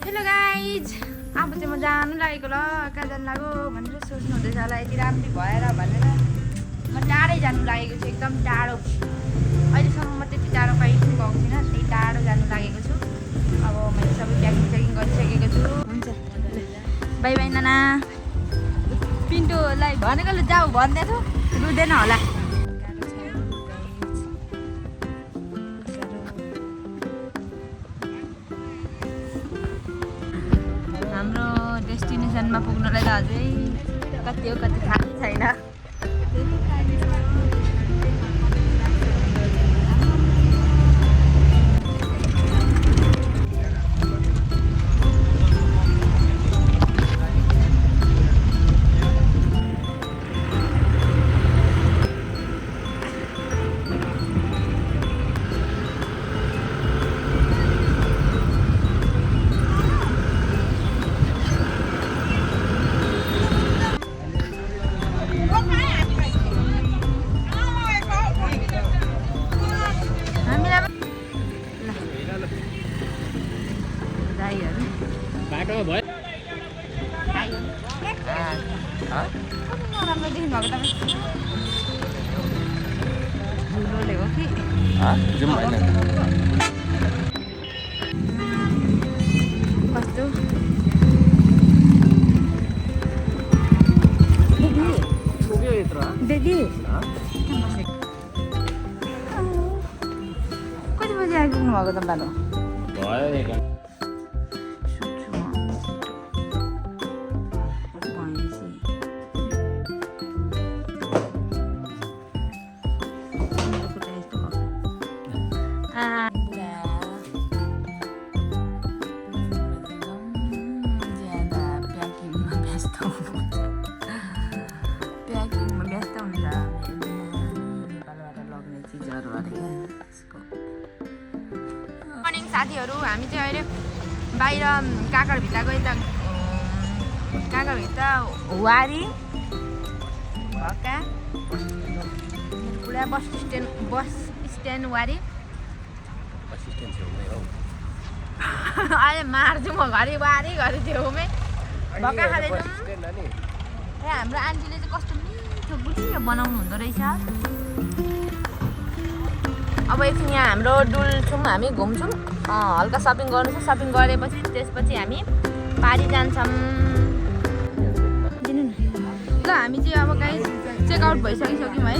Hello guys, अब चाहिँ म जानु लागेको ल कहाँ जानु लाग्यो भनेर सोच्नु हुँदैछ होला यति राम्रै भएर भनेर म टाढै जानु लागेको छु एकदम टाढो। अहिलेसम्म म त्यति टाढो कहीँ पनि गएको छुइनँ, त्यही टाढो जानु लागेको छु। अब मैले सबै प्याकिङ गरिसकेको छु। हुन्छ बाई बाई नाना। पिन्टुलाई भनेको ल जाऊ भन्दै थियो, रुँदैन होला। हाम्रो डेस्टिनेसनमा पुग्नलाई त अझै कति हो कति थाहा छैन। बाटोमा भयो नराम्रो देख्नुभएको तपाईँ धुलोले हो कि कस्तो दिदी कति बजी आइपुग्नु भएको तपाईँहरू? भयो मर्निङ साथीहरू, हामी चाहिँ अहिले बाहिर काँकरभित्र गयो त काँकरभित्र वारी भएका पुरा बस स्ट्यान्ड वारी अहिले मार्छु म घरि वारी घरि छेउमै भक्का खाले ए हाम्रो आन्टीले चाहिँ कस्तो मिठो बुझियो बनाउनु हुँदो रहेछ। अब एकछिन यहाँ हाम्रो डुल्छौँ, हामी घुम्छौँ, हल्का सपिङ गर्नु छ। सपिङ गरेपछि त्यसपछि हामी पारी जान्छौँ। दिनु न ल। हामी चाहिँ अब गाइस चेकआउट भइसकिसक्यौँ है।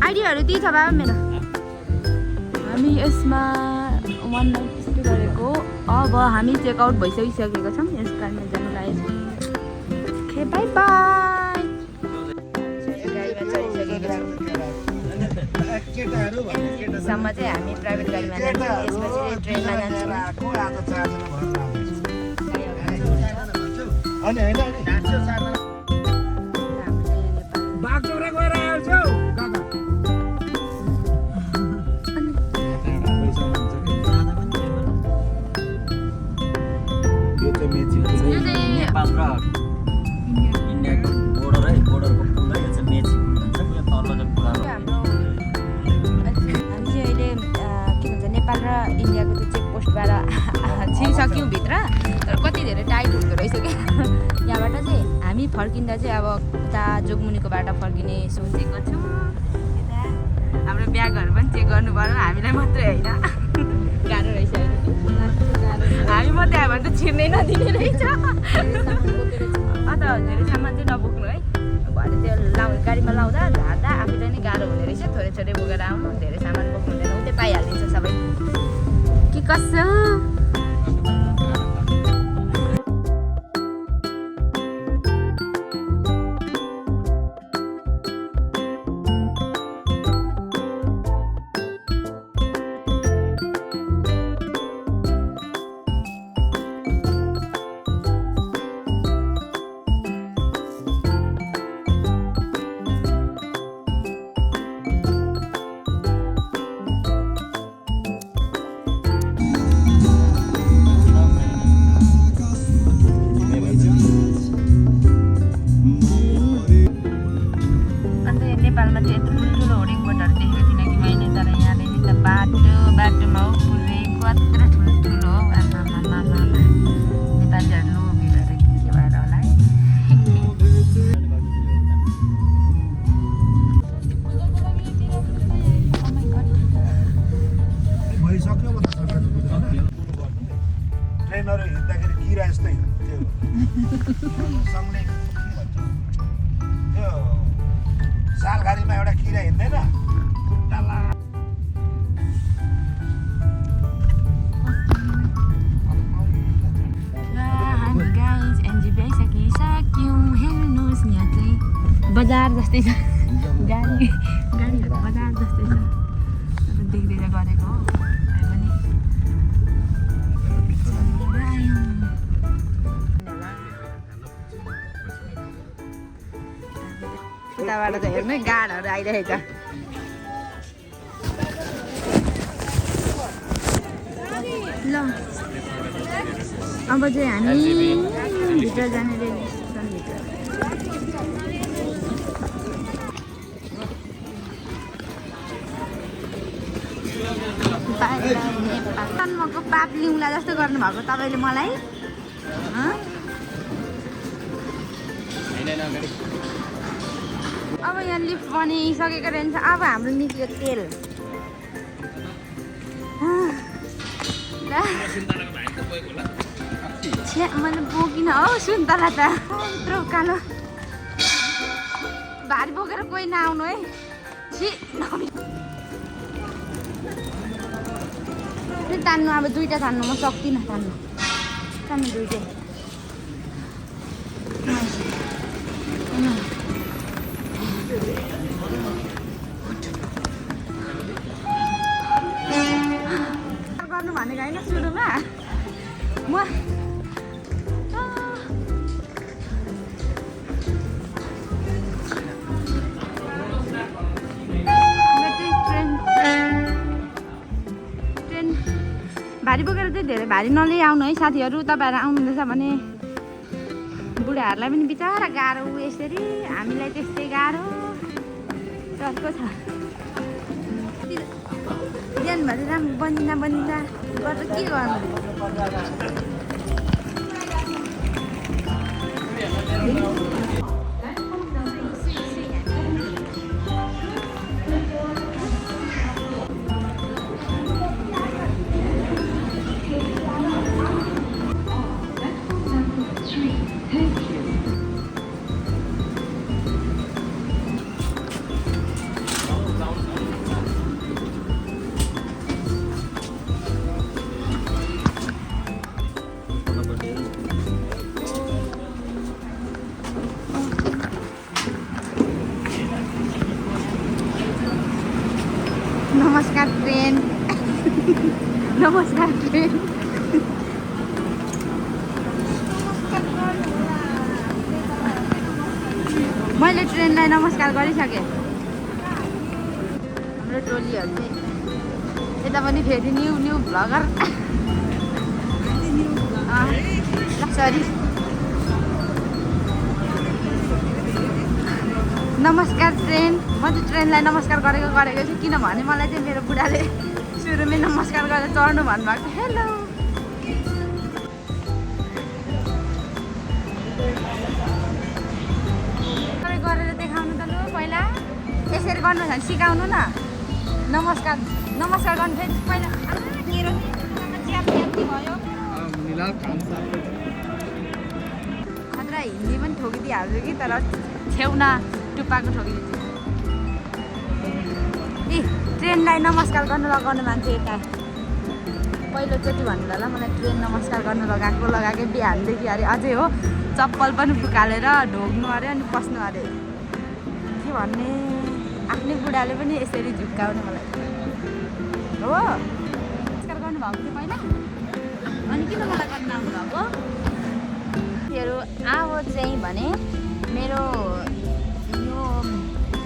आइडियाहरू त्यही छ बाबा मेरो। हामी यसमा 1 नाइट स्टे गरेको। अब हामी चेकआउट भइसकिसकेको छौँ। यस कारणमा जानु लागेको छौँ। Okay by by. गाडीमा चढिसकेको छौँ। सम्म चाहिँ हामी प्राइभेट गाडीमा जान्छौँ, यसपछि ट्रेनमा जान्छौँ। नेपाल र इन्डियाको बोर्डर है, बोर्डरको पुल है, यो चाहिँ मेची पुल भन्छ। यो तल चाहिँ पुरानो हामी चाहिँ अहिले के भन्छ नेपाल र इन्डियाको त्यो चेकपोस्टबाट छिरिसक्यौँ भित्र। तर कति धेरै टाइट हुँदो रहेछ क्या। यहाँबाट चाहिँ हामी फर्किँदा चाहिँ अब उता जोगमुनिको बाटो फर्किने सोचेको छौँ। यता हाम्रो ब्यागहरू पनि चेक गर्नु पर्यो, हामीलाई मात्रै होइन। गाह्रो रहेछ हामी मात्रै आयो भने त छिर्नै नदिने रहेछ। अन्त धेरै सामान चाहिँ नबोक्नु है। भरे त्यो गाडीमा लाउँदा झार्दा आफूलाई नै गाह्रो हुने रहेछ। थोरै थोरै बोकेर आउनु, धेरै सामान बोक्नु हुँदैन, उतै पाइहालिन्छ सबै। के कसो ट्रेनहरू हिँड्दाखेरि किरा जस्तै त्यो सँगले के भन्छ त्यो सालघारीमा एउटा किरा हिँड्दैन खुट्टाला हामी गाइज एनजेपी आइसकिसक्यौँ हेर्नुहोस् यहाँ चाहिँ बजार जस्तै छ गाडीहरू बजार जस्तै छ देख्दै गरेको हो पनि उताबाट त हेर्नु गाडहरू आइरहेछ ल अब चाहिँ हामी भित्र जाने रेलवे स्टेसनभित्र जन्मको पाप लिउँला जस्तो गर्नुभएको तपाईँले मलाई अब यहाँ लिफ्ट बनिसकेको रहेछ अब हाम्रो निस्क्यो तेल मैले बोकिनँ हौ सुन्तला त यत्रो कालो भारी बोकेर कोही नआउनु है छि तान्नु अब दुईवटा तान्नु म सक्दिनँ तान्नु दुईटै गर्नु भनेको होइन सुरुमा म भारी बोकेर चाहिँ धेरै भारी नलिई आउनु है साथीहरू तपाईँहरू आउनुहुँदैछ भने बुढाहरूलाई पनि बिचरा गाह्रो यसरी हामीलाई त्यस्तै गाह्रो चर्को छ दिनभरि राम्रो बनिँदा गरेर के गर्नु नमस्कार ट्रेन नमस्कार ट्रेन मैले ट्रेनलाई नमस्कार गरिसकेँ हाम्रो टोलीहरू चाहिँ यता पनि फेरि न्यू भ्लगर सरी नमस्कार ट्रेन म चाहिँ ट्रेनलाई नमस्कार गरेको छु किनभने मलाई चाहिँ मेरो बुढाले सुरुमै नमस्कार गरेर चढ्नु भन्नुभएको हेलो गरेर देखाउनु त लु पहिला यसरी गर्नु छ भने सिकाउनु न नमस्कार गर्नु फेरि पहिला मेरो भयो खतरा हिन्दी पनि ठोकिदिइहाल्छु कि तर छेउना टुप्पाको ठोकिदिन्छु ए ट्रेनलाई नमस्कार गर्नु लगाउने मान्छे यता पहिलोचोटि भन्नु होला मलाई ट्रेन नमस्कार गर्नु लगाएकै बिहानदेखि अरे अझै हो चप्पल पनि फुकालेर ढोग्नु अरे अनि पस्नु अरे के भन्ने आफ्नै बुढाले पनि यसरी झुक्काउने मलाई हो नमस्कार गर्नुभएको थियो पहिला अनि किन मलाई गर्न आउनुभएको अब चाहिँ भने मेरो यो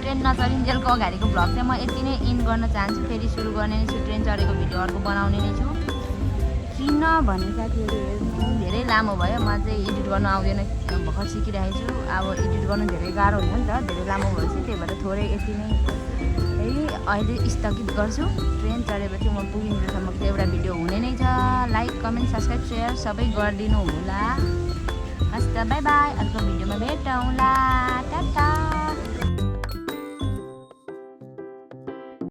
ट्रेन नचलिन्जेलको अगाडिको भ्लग चाहिँ म यति नै इन्ड गर्न चाहन्छु फेरि सुरु गर्ने नै छु ट्रेन चढेको भिडियो अर्को बनाउने नै छु किनभने साथीहरू हेर्नु धेरै लामो भयो म चाहिँ एडिट गर्न आउँदैन भर्खर सिकिरहेको छु अब एडिट गर्नु धेरै गाह्रो हुन्छ नि त धेरै लामो भएपछि त्यही भएर थोरै यति नै है अहिले स्थगित गर्छु ट्रेन चढेपछि म पुगिन्जेलसम्म एउटा भिडियो हुने नै छ लाइक कमेन्ट सब्सक्राइब सेयर सबै गरिदिनु होला हस् त बाई बाई अर्को भिडियोमा भेटौँला